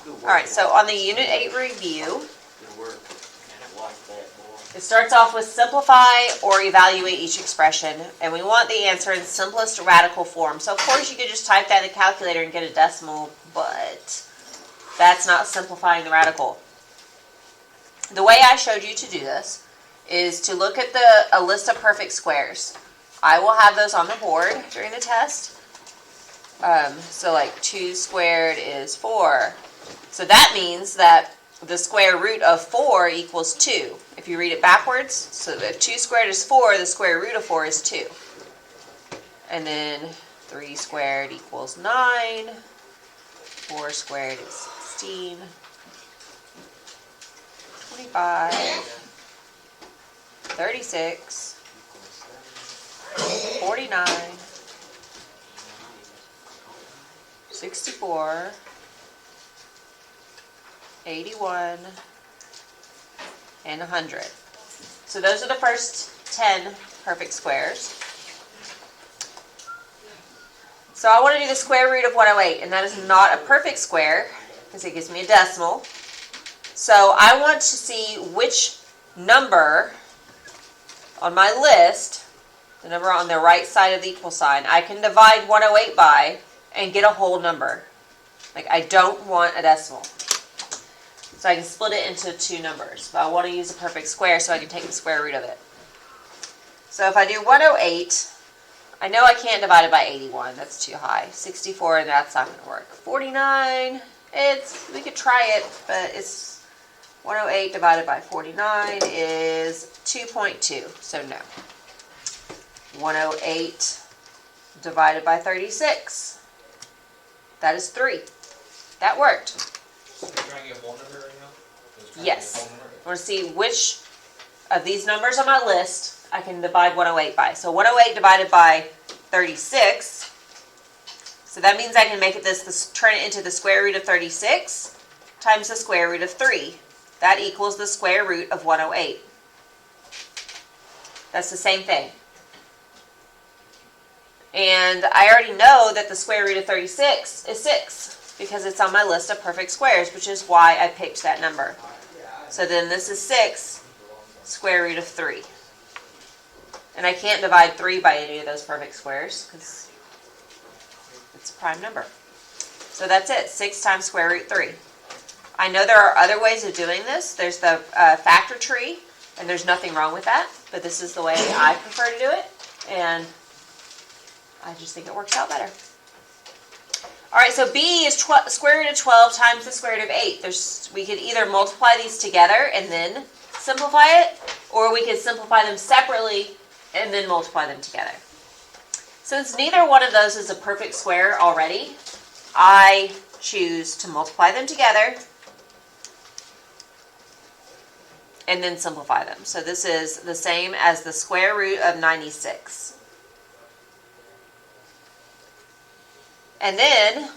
Alright, so on the Unit 8 review, Good work. I like that, boy. it starts off with simplify or evaluate each expression, and we want the answer in simplest radical form. So of course you could just type that in the calculator and get a decimal, but that's not simplifying the radical. The way I showed you to do this is to look at a list of perfect squares. I will have those on the board during the test. So like 2 squared is 4. So that means that the square root of 4 equals 2. If you read it backwards, so if 2 squared is 4, the square root of 4 is 2. And then 3 squared equals 9. 4 squared is 16. 25. 36. 49. 64. 81, and 100. So those are the first 10 perfect squares. So I want to do the square root of 108, and that is not a perfect square because it gives me a decimal. So I want to see which number on my list, the number on the right side of the equal sign, I can divide 108 by and get a whole number. Like, I don't want a decimal. So I can split it into 2 numbers. But I want to use a perfect square so I can take the square root of it. So if I do 108, I know I can't divide it by 81. That's too high. 64, and that's not going to work. 49, we could try it, but it's 108 divided by 49 is 2.2. So no. 108 divided by 36. That is 3. That worked. So you're trying to get one number right now? Yes. I want to see which of these numbers on my list I can divide 108 by. So 108 divided by 36. So that means I can make it turn it into the square root of 36 times the square root of 3. That equals the square root of 108. That's the same thing. And I already know that the square root of 36 is 6. Because it's on my list of perfect squares, which is why I picked that number. So then this is 6, square root of 3. And I can't divide 3 by any of those perfect squares, because it's a prime number. So that's it, 6 times square root 3. I know there are other ways of doing this. There's the factor tree, and there's nothing wrong with that. But this is the way I prefer to do it, and I just think it works out better. Alright, so B is square root of 12 times the square root of 8. We could either multiply these together and then simplify it, or we could simplify them separately and then multiply them together. Since neither one of those is a perfect square already, I choose to multiply them together and then simplify them. So this is the same as the square root of 96. And then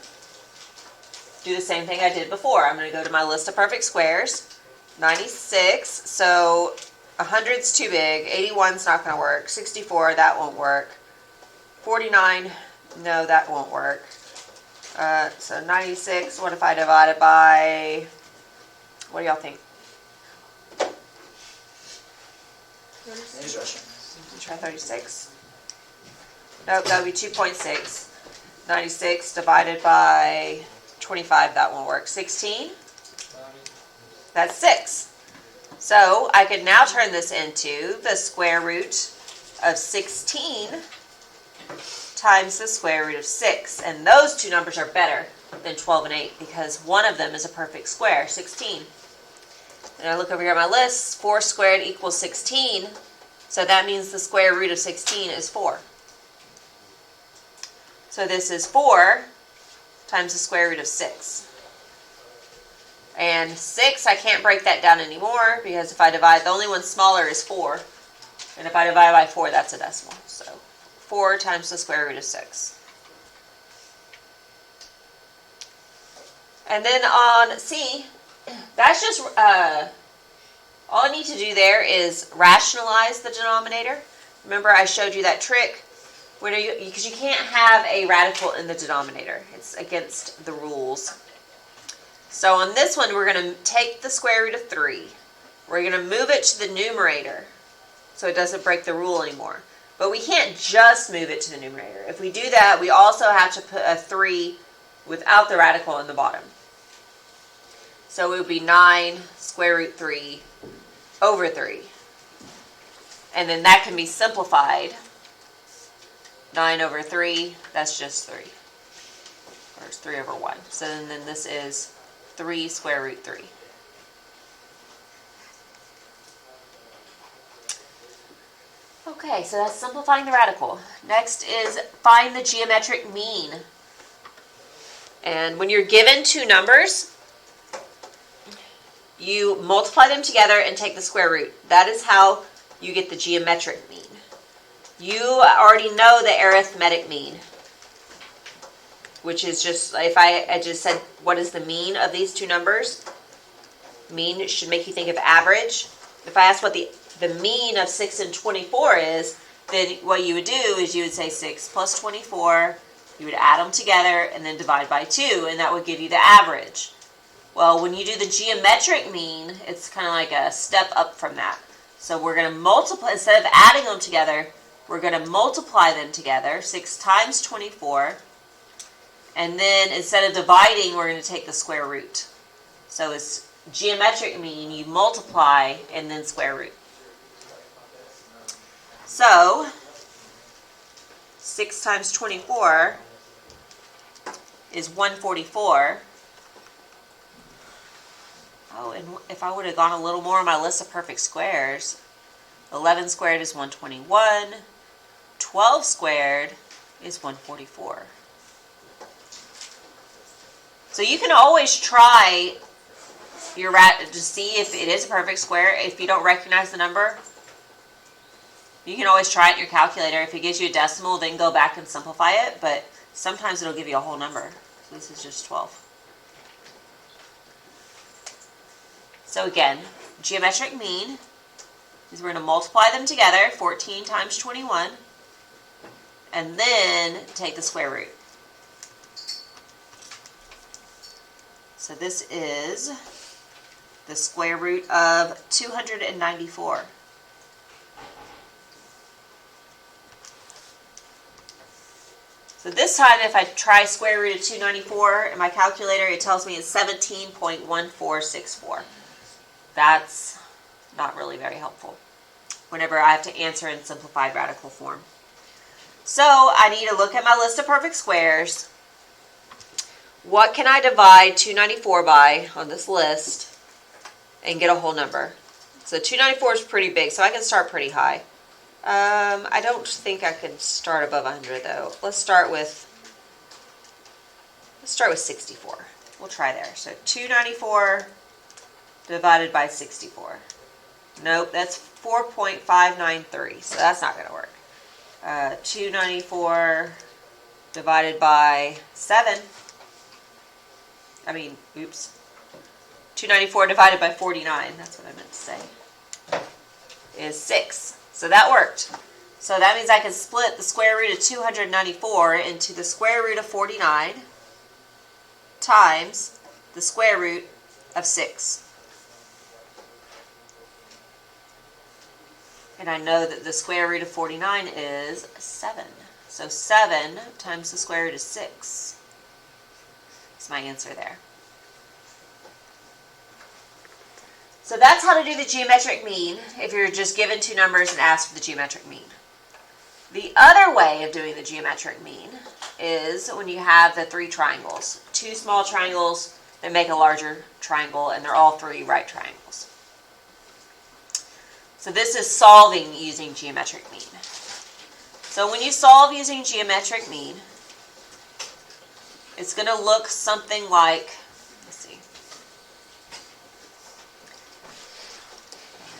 do the same thing I did before. I'm going to go to my list of perfect squares. 96, so 100's too big. 81's not going to work. 64, that won't work. 49, no, that won't work. So 96, what if I divide it by, what do y'all think? 36. Try 36. Nope, that would be 2.6. 96 divided by 25, that won't work. 16, that's 6. So I could now turn this into the square root of 16 times the square root of 6. And those two numbers are better than 12 and 8 because one of them is a perfect square, 16. And I look over here at my list, 4 squared equals 16. So that means the square root of 16 is 4. So this is 4 times the square root of 6. And 6, I can't break that down anymore because if I divide, the only one smaller is 4. And if I divide by 4, that's a decimal. So 4 times the square root of 6. And then on C, that's just, all I need to do there is rationalize the denominator. Remember I showed you that trick? Because you can't have a radical in the denominator. It's against the rules. So on this one, we're going to take the square root of 3. We're going to move it to the numerator so it doesn't break the rule anymore. But we can't just move it to the numerator. If we do that, we also have to put a 3 without the radical in the bottom. So it would be 9 square root 3 over 3. And then that can be simplified. 9 over 3, that's just 3. Or it's 3 over 1. So then this is 3 square root 3. Okay, so that's simplifying the radical. Next is find the geometric mean. And when you're given two numbers, you multiply them together and take the square root. That is how you get the geometric mean. You already know the arithmetic mean, which is just, if I just said, what is the mean of these two numbers? Mean should make you think of average. If I ask what the mean of 6 and 24 is, then what you would do is you would say 6 plus 24, you would add them together and then divide by 2, and that would give you the average. Well, when you do the geometric mean, it's kind of like a step up from that. So we're going to multiply, instead of adding them together, we're going to multiply them together, 6 times 24, and then instead of dividing, we're going to take the square root. So it's geometric mean, you multiply and then square root. So 6 times 24 is 144. Oh, and if I would have gone a little more on my list of perfect squares, 11 squared is 121, 12 squared is 144. So you can always try to see if it is a perfect square. If you don't recognize the number, you can always try it in your calculator. If it gives you a decimal, then go back and simplify it, but sometimes it'll give you a whole number. So this is just 12. So again, geometric mean is we're going to multiply them together, 14 times 21, and then take the square root. So this is the square root of 294. So this time, if I try square root of 294 in my calculator, it tells me it's 17.1464. That's not really very helpful whenever I have to answer in simplified radical form. So I need to look at my list of perfect squares. What can I divide 294 by on this list and get a whole number? So 294 is pretty big, so I can start pretty high. I don't think I could start above 100 though. Let's start with 64. We'll try there. So 294 divided by 64. Nope, that's 4.593, so that's not going to work. 294 divided by 7. 294 divided by 49, that's what I meant to say, is 6. So that worked. So that means I can split the square root of 294 into the square root of 49 times the square root of 6. And I know that the square root of 49 is 7. So 7 times the square root of 6 is my answer there. So that's how to do the geometric mean if you're just given two numbers and asked for the geometric mean. The other way of doing the geometric mean is when you have the three triangles. Two small triangles that make a larger triangle, and they're all three right triangles. So this is solving using geometric mean. So when you solve using geometric mean, it's going to look something like, let's see.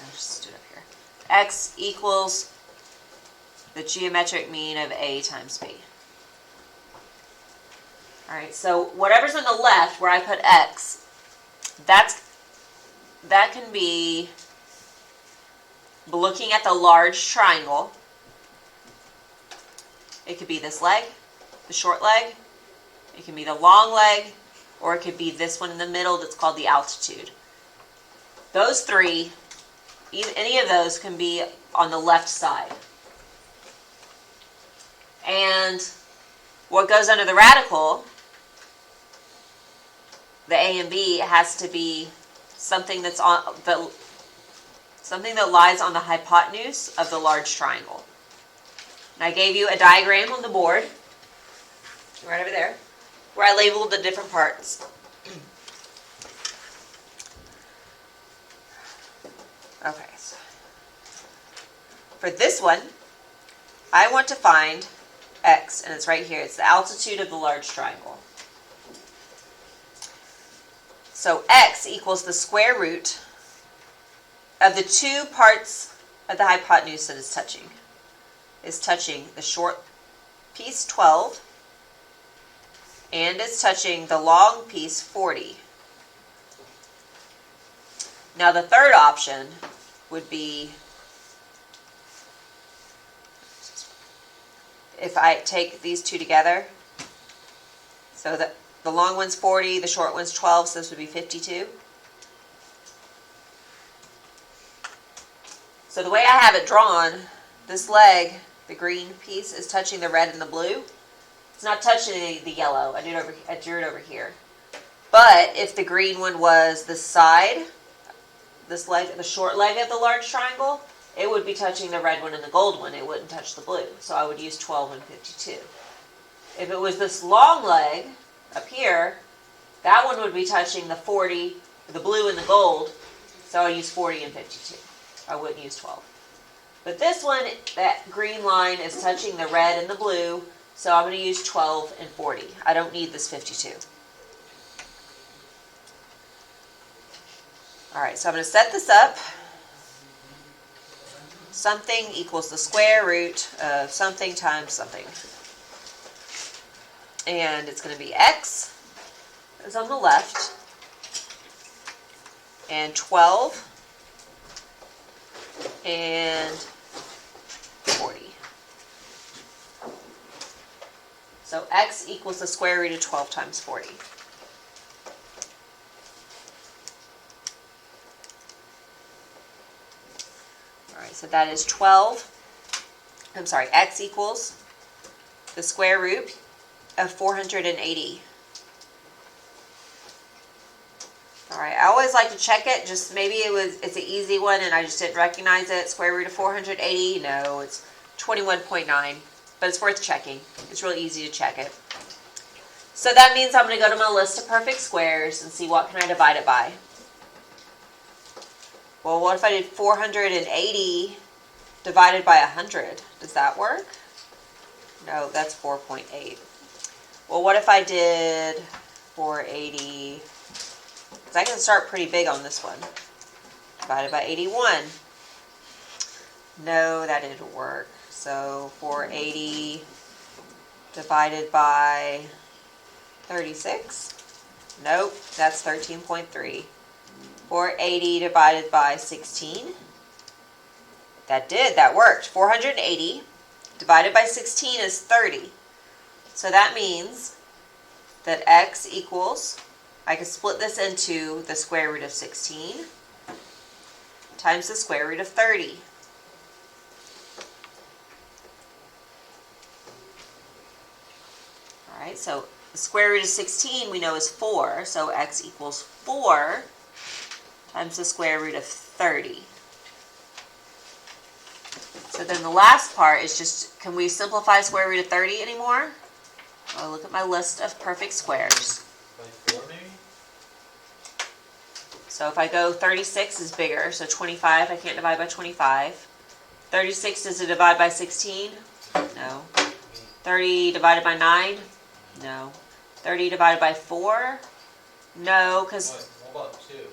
I'll just do it up here. X equals the geometric mean of A times B. All right, so whatever's on the left where I put X, that can be looking at the large triangle. It could be this leg, the short leg. It can be the long leg, or it could be this one in the middle that's called the altitude. Those three, any of those can be on the left side. And what goes under the radical, the A and B, has to be something that's on something that lies on the hypotenuse of the large triangle. And I gave you a diagram on the board, right over there, where I labeled the different parts. Okay, so for this one, I want to find x, and it's right here. It's the altitude of the large triangle. So x equals the square root of the two parts of the hypotenuse that is touching. Is touching the short piece 12, and it's touching the long piece 40. Now the third option would be if I take these two together, so that the long one's 40, the short one's 12, so this would be 52. So the way I have it drawn, this leg, the green piece, is touching the red and the blue. It's not touching the yellow. I drew it over here. But if the green one was the side, this leg, the short leg of the large triangle, it would be touching the red one and the gold one. It wouldn't touch the blue. So I would use 12 and 52. If it was this long leg up here, that one would be touching the 40, the blue and the gold. So I use 40 and 52. I wouldn't use 12. But this one, that green line is touching the red and the blue, so I'm going to use 12 and 40. I don't need this 52. All right, so I'm going to set this up. Something equals the square root of something times something. And it's going to be x is on the left, and 12 and 40. So x equals the square root of 12 times 40. All right, so that is x equals the square root of 480. All right, I always like to check it, just maybe it's an easy one and I just didn't recognize it. Square root of 480, no, it's 21.9, but it's worth checking. It's really easy to check it. So that means I'm going to go to my list of perfect squares and see what can I divide it by. Well, what if I did 480 divided by 100? Does that work? No, that's 4.8. Well, what if I did 480... I can start pretty big on this one. Divided by 81. No, that didn't work. So 480 divided by 36. Nope, that's 13.3. 480 divided by 16. That worked. 480 divided by 16 is 30. So that means that x equals... I can split this into the square root of 16 times the square root of 30. All right, so the square root of 16 we know is 4, so x equals 4 times the square root of 30. So then the last part is just, can we simplify square root of 30 anymore? I'll look at my list of perfect squares. By 4 maybe? So if I go 36 is bigger, so 25, I can't divide by 25. 36, does it divide by 16? No. 30 divided by 9? No. 30 divided by 4? No, because... What about 2? Can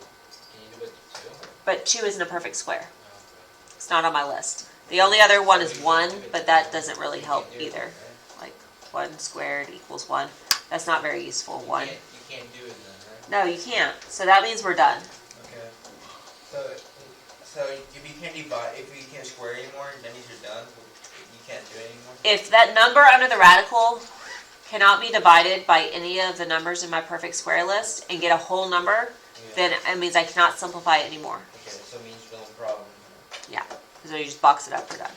you do it to 2? But 2 isn't a perfect square. Oh, okay. It's not on my list. The only other one is 1, but that doesn't really help either. Like 1 squared equals 1. That's not very useful. 1. You can't do it then, right? No, you can't. So that means we're done. Okay. So if you can't divide, if you can't square anymore, that means you're done. You can't do it anymore. If that number under the radical cannot be divided by any of the numbers in my perfect square list and get a whole number, then it means I cannot simplify it anymore. Okay, so it means no problem. Yeah, so you just box it up, we're done.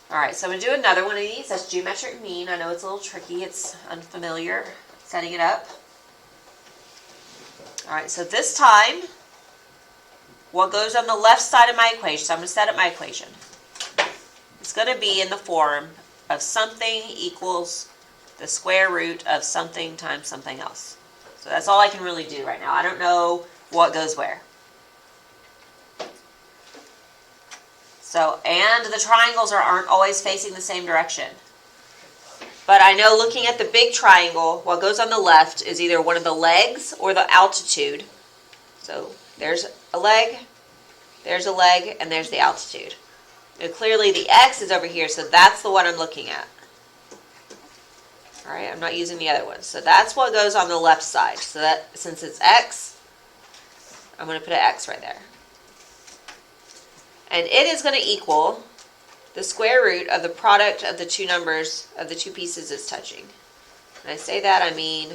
Alright, so I'm going to do another one of these. That's geometric mean. I know it's a little tricky. It's unfamiliar setting it up. Alright, so this time, what goes on the left side of my equation, so I'm going to set up my equation. It's going to be in the form of something equals the square root of something times something else. So that's all I can really do right now. I don't know what goes where. So, and the triangles aren't always facing the same direction. But I know looking at the big triangle, what goes on the left is either one of the legs or the altitude. So there's a leg, and there's the altitude. And clearly the x is over here, so that's the one I'm looking at. Alright, I'm not using the other one. So that's what goes on the left side. So that, since it's x, I'm going to put an x right there. And it is going to equal the square root of the product of the two numbers of the two pieces it's touching. When I say that, I mean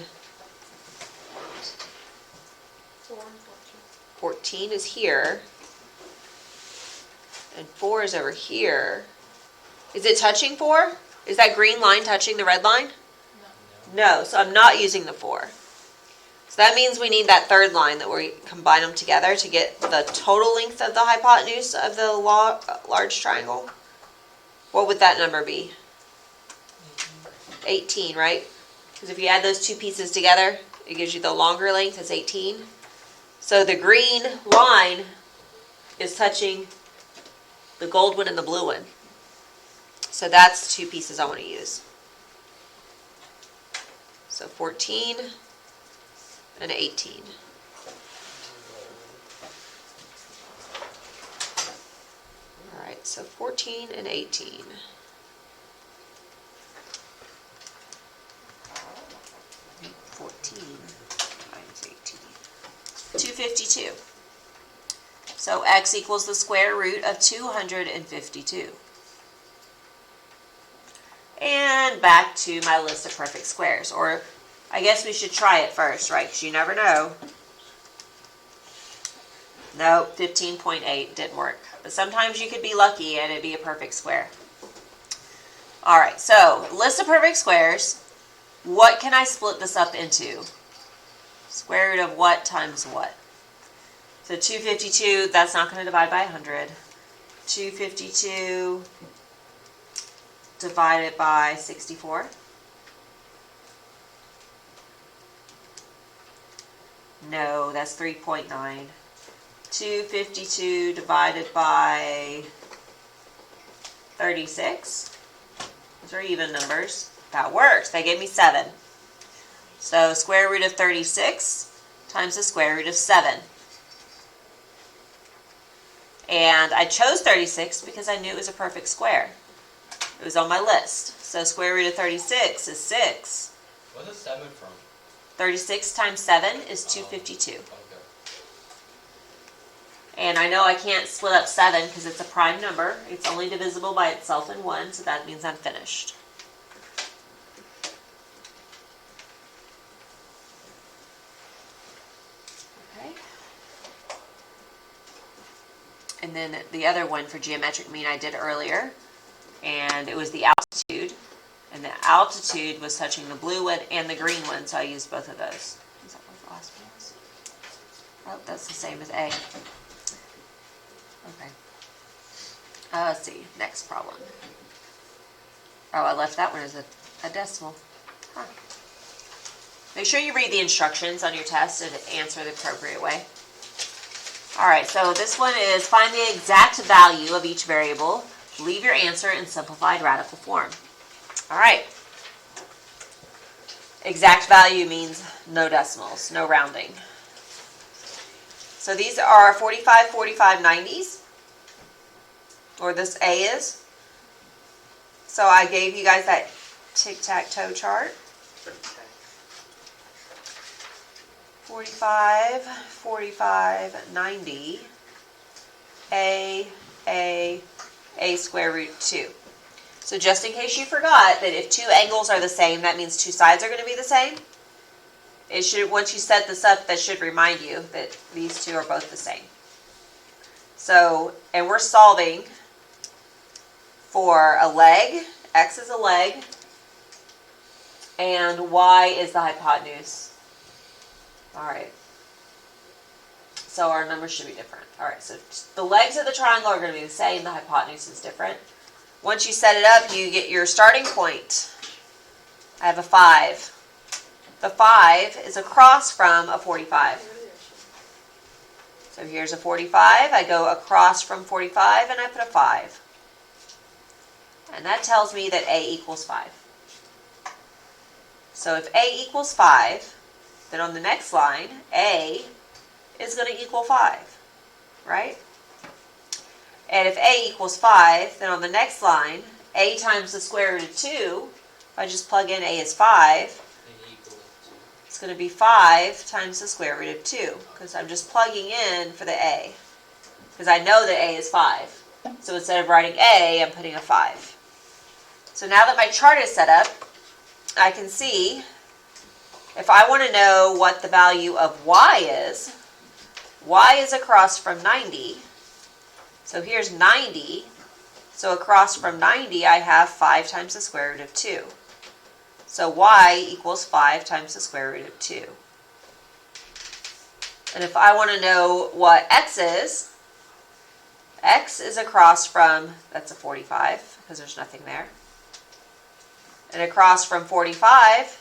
14 is here, and 4 is over here. Is it touching 4? Is that green line touching the red line? No, so I'm not using the 4. So that means we need that third line that we combine them together to get the total length of the hypotenuse of the large triangle. What would that number be? 18, right? Because if you add those two pieces together, it gives you the longer length, it's 18. So the green line is touching the gold one and the blue one. So that's two pieces I want to use. So 14 and 18. Alright, so 14 and 18. Times 18. 252. So x equals the square root of 252. And back to my list of perfect squares. Or I guess we should try it first, right? Because you never know. No, 15.8 didn't work. But sometimes you could be lucky and it'd be a perfect square. Alright, so list of perfect squares. What can I split this up into? Square root of what times what? So 252, that's not going to divide by 100. 252 divided by 64. No, that's 3.9. 252 divided by 36. Those are even numbers. That works. They gave me 7. So square root of 36 times the square root of 7. And I chose 36 because I knew it was a perfect square. It was on my list. So square root of 36 is 6. Where's the 7 from? 36 times 7 is 252. Okay. And I know I can't split up 7 because it's a prime number. It's only divisible by itself in 1, so that means I'm finished. Okay. And then the other one for geometric mean I did earlier, and it was the altitude. And the altitude was touching the blue one and the green one, so I used both of those. Is that what the last one was? Oh, that's the same as A. Okay. Let's see. Next problem. Oh, I left that one as a decimal. Huh. Make sure you read the instructions on your test and answer the appropriate way. Alright, so this one is find the exact value of each variable. Leave your answer in simplified radical form. Alright. Exact value means no decimals, no rounding. So these are 45, 45, 90s. Or this A is. So I gave you guys that tic-tac-toe chart. 45, 45, 90. A square root 2. So just in case you forgot that if two angles are the same, that means two sides are going to be the same. It should, once you set this up, that should remind you that these two are both the same. So, and we're solving for a leg. X is a leg, and Y is the hypotenuse. All right. So our numbers should be different. All right, so the legs of the triangle are going to be the same. The hypotenuse is different. Once you set it up, you get your starting point. I have a 5. The 5 is across from a 45. So here's a 45. I go across from 45 and I put a 5. And that tells me that A equals 5. So if A equals 5, then on the next line, A is going to equal 5, right? And if A equals 5, then on the next line, A times the square root of 2, if I just plug in A is 5, it's going to be 5 times the square root of 2, because I'm just plugging in for the A, because I know that A is 5. So instead of writing A, I'm putting a 5. So now that my chart is set up, I can see if I want to know what the value of Y is across from 90. So here's 90. So across from 90, I have 5 times the square root of 2. So Y equals 5 times the square root of 2. And if I want to know what X is across from, that's a 45, because there's nothing there. And across from 45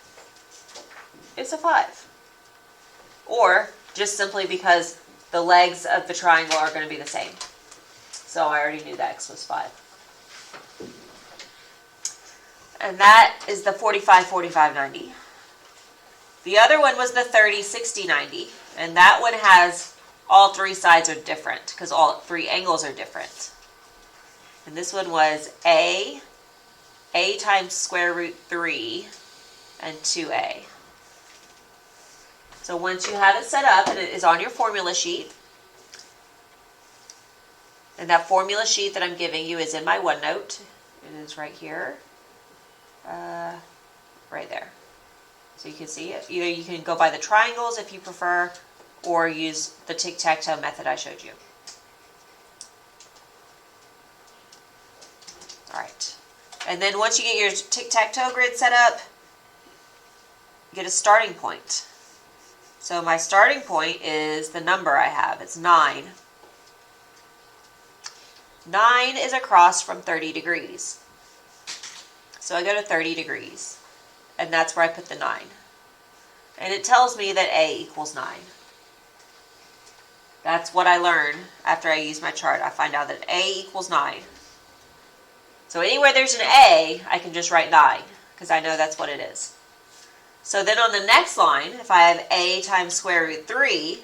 is a 5. Or just simply because the legs of the triangle are going to be the same. So I already knew that X was 5. And that is the 45, 45, 90. The other one was the 30, 60, 90. And that one has all three sides are different because all three angles are different. And this one was A times square root 3, and 2A. So once you have it set up, and it is on your formula sheet, and that formula sheet that I'm giving you is in my OneNote. It is right here. Right there. So you can see it. Either you can go by the triangles if you prefer, or use the tic-tac-toe method I showed you. Alright. And then once you get your tic-tac-toe grid set up, get a starting point. So my starting point is the number I have. It's 9. 9 is across from 30 degrees. So I go to 30 degrees. And that's where I put the 9. And it tells me that A equals 9. That's what I learn after I use my chart. I find out that A equals 9. So anywhere there's an A, I can just write 9, because I know that's what it is. So then on the next line, if I have A times square root 3,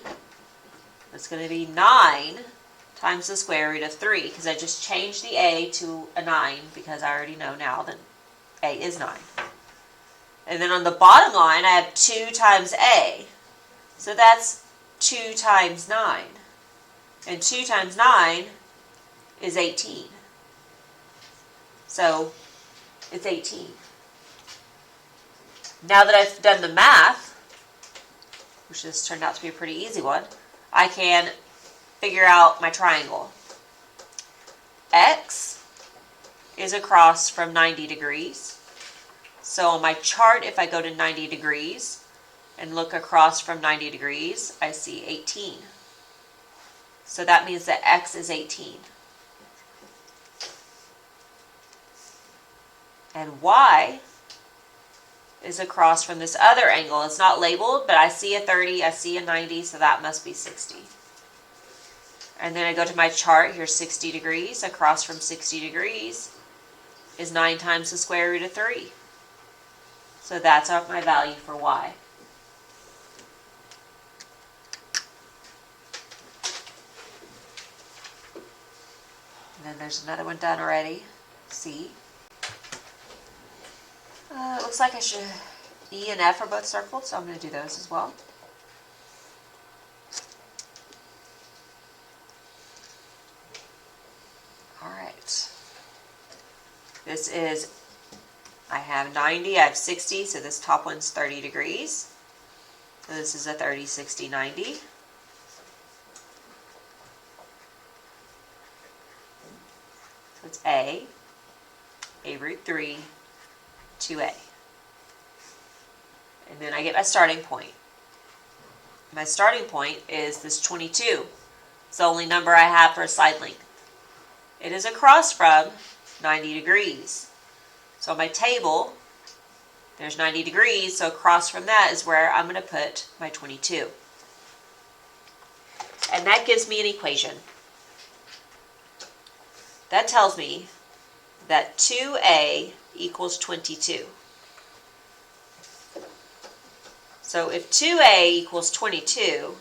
it's going to be 9 times the square root of 3, because I just changed the A to a 9, because I already know now that A is 9. And then on the bottom line, I have 2 times A. So that's 2 times 9. And 2 times 9 is 18. So it's 18. Now that I've done the math, which has turned out to be a pretty easy one, I can figure out my triangle. X is across from 90 degrees. So on my chart, if I go to 90 degrees and look across from 90 degrees, I see 18. So that means that X is 18. And Y is across from this other angle. It's not labeled, but I see a 30, I see a 90, so that must be 60. And then I go to my chart, here's 60 degrees. Across from 60 degrees is 9 times the square root of 3. So that's my value for Y. And then there's another one done already, C. It looks like E and F are both circled, so I'm going to do those as well. Alright. This is, I have 90, I have 60, so this top one's 30 degrees. So this is a 30, 60, 90. So it's A root 3, 2A. And then I get my starting point. My starting point is this 22. It's the only number I have for a side length. It is across from 90 degrees. So on my table, there's 90 degrees, so across from that is where I'm going to put my 22. And that gives me an equation. That tells me that 2A equals 22. So if 2A equals 22,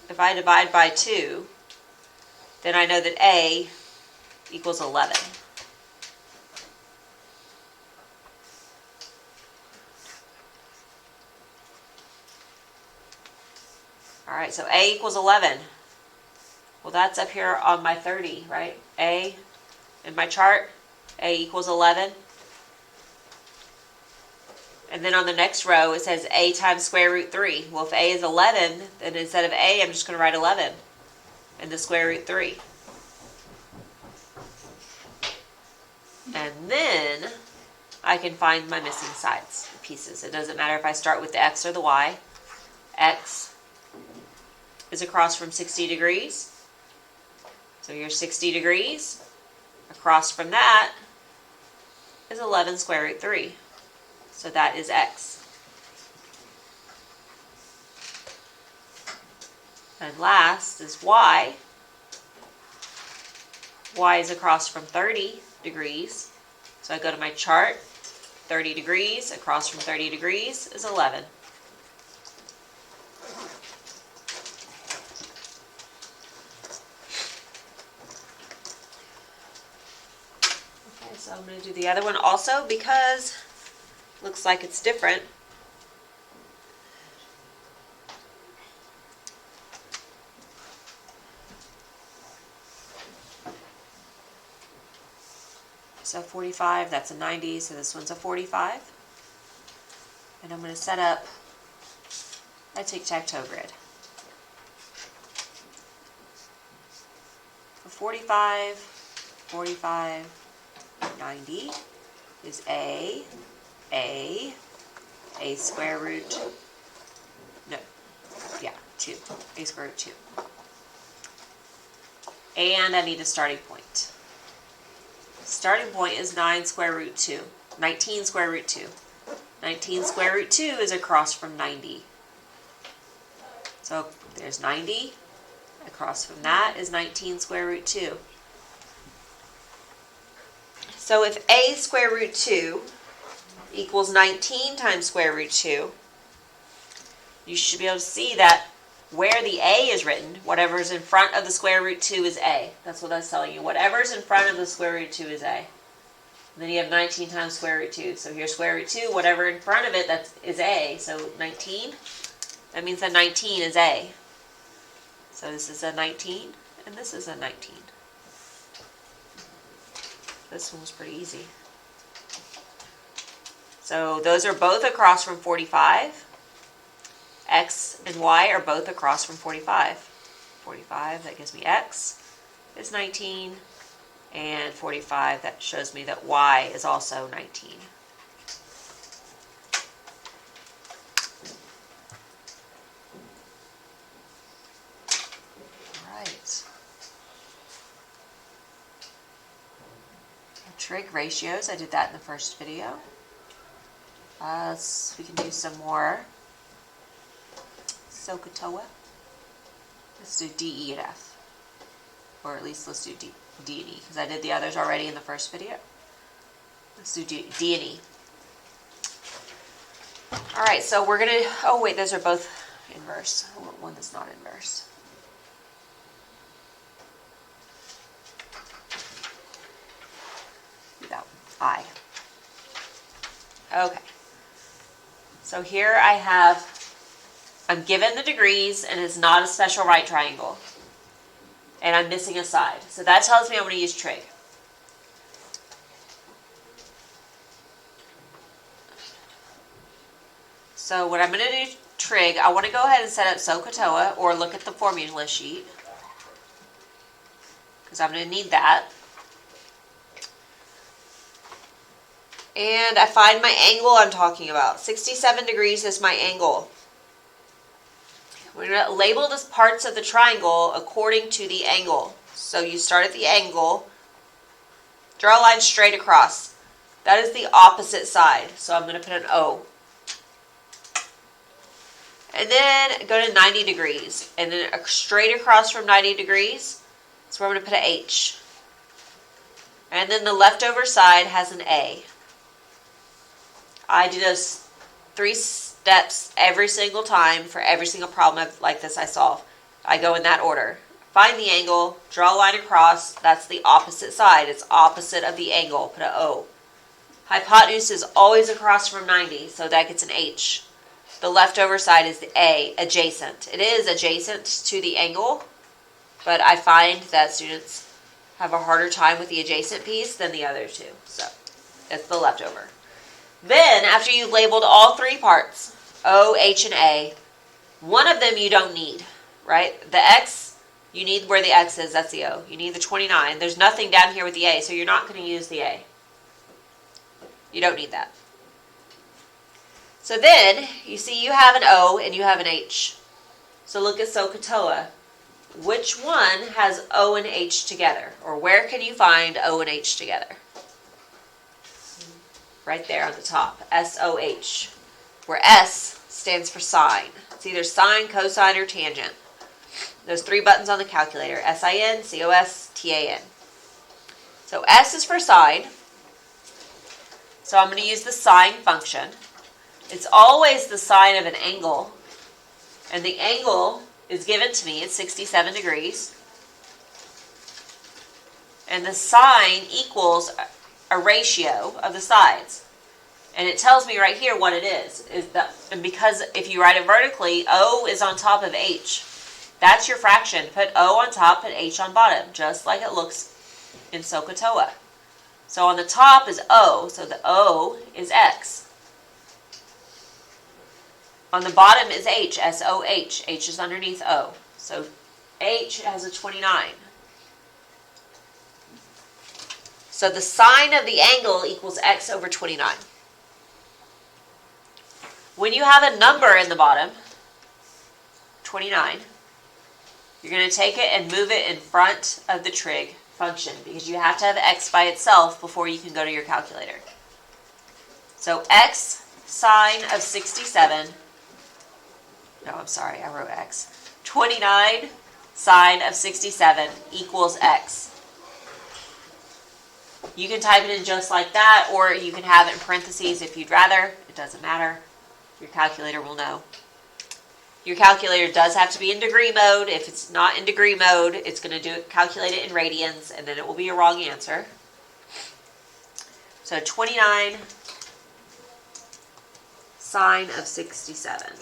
if I divide by 2, then I know that A equals 11. All right, so A equals 11. Well, that's up here on my 30, right? A in my chart, A equals 11. And then on the next row, it says A times square root 3. Well, if A is 11, then instead of A, I'm just going to write 11 and the square root 3. And then I can find my missing sides, pieces. It doesn't matter if I start with the X or the Y. X is across from 60 degrees. So here's 60 degrees. Across from that is 11 square root 3. So that is X. And last is Y. Y is across from 30 degrees. So I go to my chart. 30 degrees across from 30 degrees is 11. Okay, so I'm going to do the other one also because it looks like it's different. So 45, that's a 90, so this one's a 45. And I'm going to set up a tic-tac-toe grid. For 45, 45, 90 is A square root, no, yeah, 2, A square root 2. And I need a starting point. Starting point is 9 square root 2, 19 square root 2. 19 square root 2 is across from 90. So there's 90. Across from that is 19 square root 2. So if A square root 2 equals 19 times square root 2, you should be able to see that where the A is written, whatever's in front of the square root 2 is A. That's what that's telling you. Whatever's in front of the square root 2 is A. And then you have 19 times square root 2. So here's square root 2. Whatever in front of it is A. So 19. That means that 19 is A. So this is a 19, and this is a 19. This one was pretty easy. So those are both across from 45. X and Y are both across from 45. 45, that gives me X is 19, and 45, that shows me that Y is also 19. All right. Trig ratios, I did that in the first video. So we can do some more. SOHCAHTOA. Let's do D, E, and F. Or at least let's do D and E, because I did the others already in the first video. Let's do D and E. Alright, so we're going to, oh wait, those are both inverse. I want one that's not inverse. Do that one. I. Okay. So here I have, I'm given the degrees and it's not a special right triangle. And I'm missing a side. So that tells me I'm going to use trig. So what I'm going to do, trig, I want to go ahead and set up SOHCAHTOA or look at the formula sheet, because I'm going to need that. And I find my angle I'm talking about. 67 degrees is my angle. We're going to label the parts of the triangle according to the angle. So you start at the angle, draw a line straight across. That is the opposite side. So I'm going to put an O. And then go to 90 degrees. And then straight across from 90 degrees, that's where I'm going to put an H. And then the leftover side has an A. I do those 3 steps every single time for every single problem like this I solve. I go in that order. Find the angle, draw a line across, that's the opposite side. It's opposite of the angle, put an O. Hypotenuse is always across from 90, so that gets an H. The leftover side is the A, adjacent. It is adjacent to the angle, but I find that students have a harder time with the adjacent piece than the other two. So it's the leftover. Then, after you've labeled all 3 parts, O, H, and A, one of them you don't need, right? The X, you need where the X is, that's the O. You need the 29. There's nothing down here with the A, so you're not going to use the A. You don't need that. So then, you see you have an O and you have an H. So look at SOHCAHTOA. Which one has O and H together? Or where can you find O and H together? Right there on the top, SOH, where S stands for sine. It's either sine, cosine, or tangent. Those 3 buttons on the calculator, SIN, COS, TAN. So S is for sine. So I'm going to use the sine function. It's always the sine of an angle. And the angle is given to me at 67 degrees. And the sine equals a ratio of the sides. And it tells me right here what it is. And because if you write it vertically, O is on top of H. That's your fraction. Put O on top, put H on bottom, just like it looks in SOHCAHTOA. So on the top is O, so the O is X. On the bottom is H, S-O-H. H is underneath O. So H has a 29. So the sine of the angle equals X over 29. When you have a number in the bottom, 29, you're going to take it and move it in front of the trig function because you have to have X by itself before you can go to your calculator. So X sine of 67, no, I'm sorry, I wrote X. 29 sine of 67 equals X. You can type it in just like that, or you can have it in parentheses if you'd rather. It doesn't matter. Your calculator will know. Your calculator does have to be in degree mode. If it's not in degree mode, it's going to calculate it in radians, and then it will be a wrong answer. So 29 sine of 67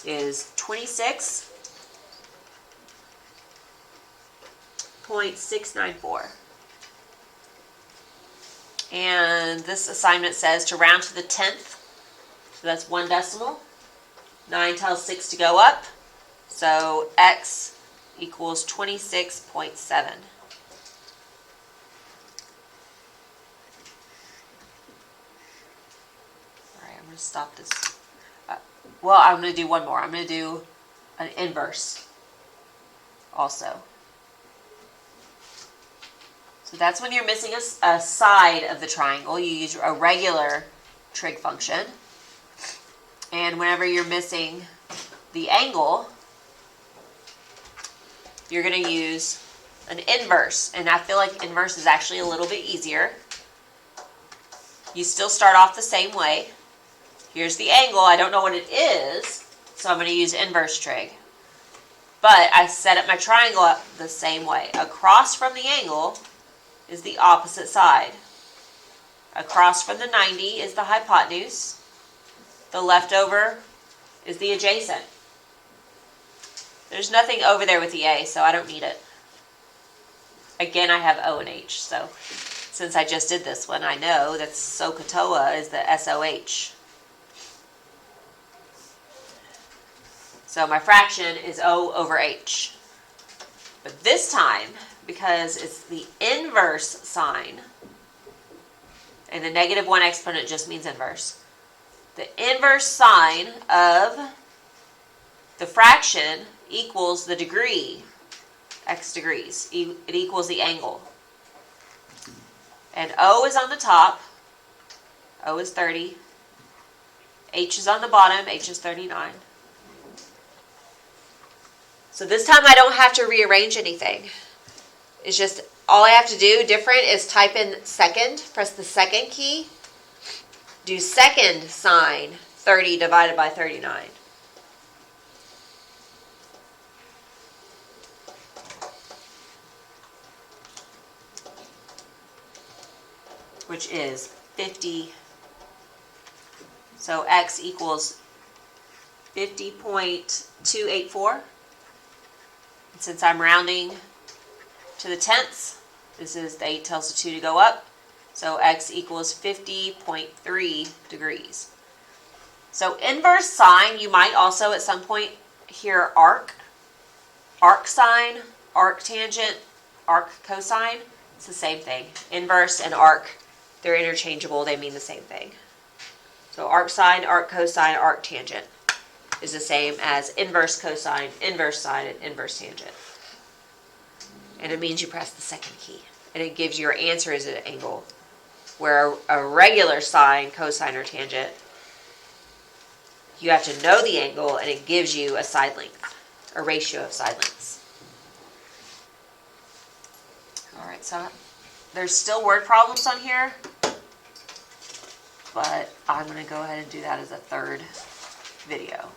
is 26.694. And this assignment says to round to the 10th. So that's 1 decimal. 9 tells 6 to go up. So X equals 26.7. All right, I'm going to stop this. Well, I'm going to do one more. I'm going to do an inverse also. So that's when you're missing a side of the triangle. You use a regular trig function. And whenever you're missing the angle, you're going to use an inverse. And I feel like inverse is actually a little bit easier. You still start off the same way. Here's the angle. I don't know what it is, so I'm going to use inverse trig. But I set up my triangle up the same way. Across from the angle is the opposite side. Across from the 90 is the hypotenuse. The leftover is the adjacent. There's nothing over there with the A, so I don't need it. Again, I have O and H, so since I just did this one, I know that SOHCAHTOA is the SOH. So my fraction is O over H. But this time, because it's the inverse sign, and the negative 1 exponent just means inverse, the inverse sign of the fraction equals the degree, x degrees. It equals the angle. And O is on the top. O is 30. H is on the bottom. H is 39. So this time I don't have to rearrange anything. It's just, all I have to do different is type in second, press the second key, do second sine 30 divided by 39. Which is 50. So x equals 50.284. And since I'm rounding to the tenths, this is the 8 tells the 2 to go up. So x equals 50.3 degrees. So inverse sine, you might also at some point hear arc. Arc sine, arc tangent, arc cosine. It's the same thing. Inverse and arc, they're interchangeable. They mean the same thing. So arc sine, arc cosine, arc tangent is the same as inverse cosine, inverse sine, and inverse tangent. And it means you press the second key. And it gives your answer as an angle. Where a regular sine, cosine, or tangent, you have to know the angle and it gives you a side length, a ratio of side lengths. Alright, so there's still word problems on here, but I'm going to go ahead and do that as a third video.